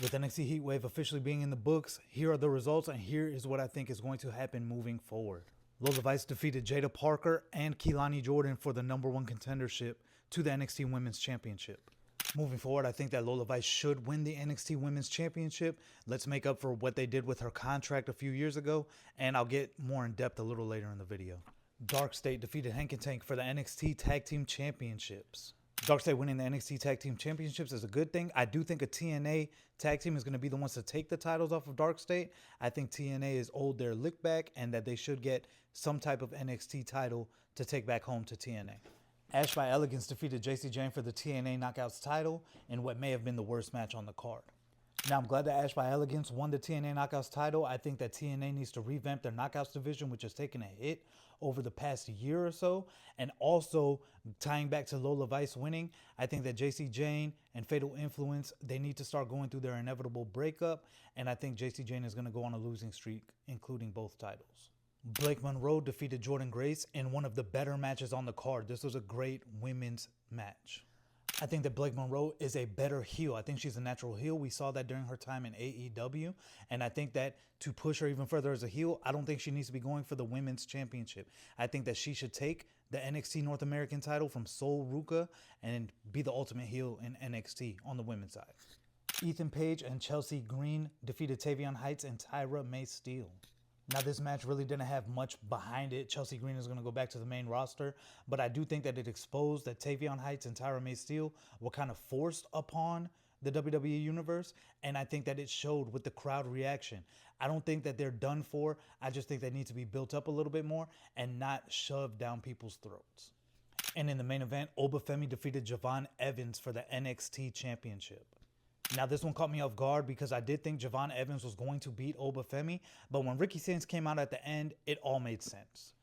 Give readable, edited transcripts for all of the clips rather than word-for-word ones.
With NXT Heatwave officially being in the books, here are the results, and here is what I think is going to happen moving forward. Lola Vice defeated Jada Parker and Kehlani Jordan for the #1 contendership to the NXT Women's Championship. Moving forward, I think that Lola Vice should win the NXT Women's Championship. Let's make up for what they did with her contract a few years ago, and I'll get more in depth a little later in the video. Dark State defeated Hank and Tank for the NXT Tag Team Championships. Dark State winning the NXT Tag Team Championships is a good thing. I do think a TNA tag team is going to be the ones to take the titles off of Dark State. I think TNA is owed their lick back and that they should get some type of NXT title to take back home to TNA. Ash by Elegance defeated JC Jane for the TNA Knockouts title in what may have been the worst match on the card. Now, I'm glad that Ash by Elegance won the TNA Knockouts title. I think that TNA needs to revamp their Knockouts division, which has taken a hit over the past year or so. And also, tying back to Lola Vice winning, I think that JC Jane and Fatal Influence, they need to start going through their inevitable breakup. And I think JC Jane is going to go on a losing streak, including both titles. Blake Monroe defeated Jordan Grace in one of the better matches on the card. This was a great women's match. I think that Blake Monroe is a better heel. I think she's a natural heel. We saw that during her time in AEW. And I think that to push her even further as a heel, I don't think she needs to be going for the women's championship. I think that she should take the NXT North American title from Sol Ruka and be the ultimate heel in NXT on the women's side. Ethan Page and Chelsea Green defeated Tavion Heights and Tyra May Steele. Now, this match really didn't have much behind it. Chelsea Green is going to go back to the main roster, but I do think that it exposed that Tavion Heights and Tyra May Steele were kind of forced upon the WWE Universe, and I think that it showed with the crowd reaction. I don't think that they're done for. I just think they need to be built up a little bit more and not shoved down people's throats. And in the main event, Obafemi defeated Javon Evans for the NXT Championship. Now, this one caught me off guard because I did think Javon Evans was going to beat Obafemi, but when Ricky Sainz came out at the end, it all made sense.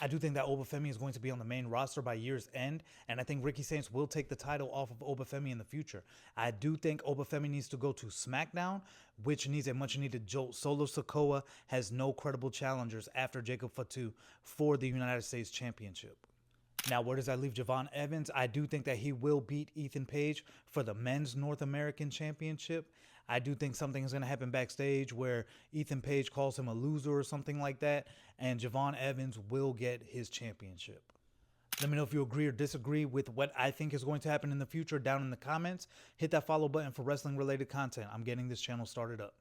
I do think that Obafemi is going to be on the main roster by year's end, and I think Ricky Sainz will take the title off of Obafemi in the future. I do think Obafemi needs to go to SmackDown, which needs a much-needed jolt. Solo Sikoa has no credible challengers after Jacob Fatu for the United States Championship. Now, where does that leave Javon Evans? I do think that he will beat Ethan Page for the Men's North American Championship. I do think something is going to happen backstage where Ethan Page calls him a loser or something like that, and Javon Evans will get his championship. Let me know if you agree or disagree with what I think is going to happen in the future down in the comments. Hit that follow button for wrestling-related content. I'm getting this channel started up.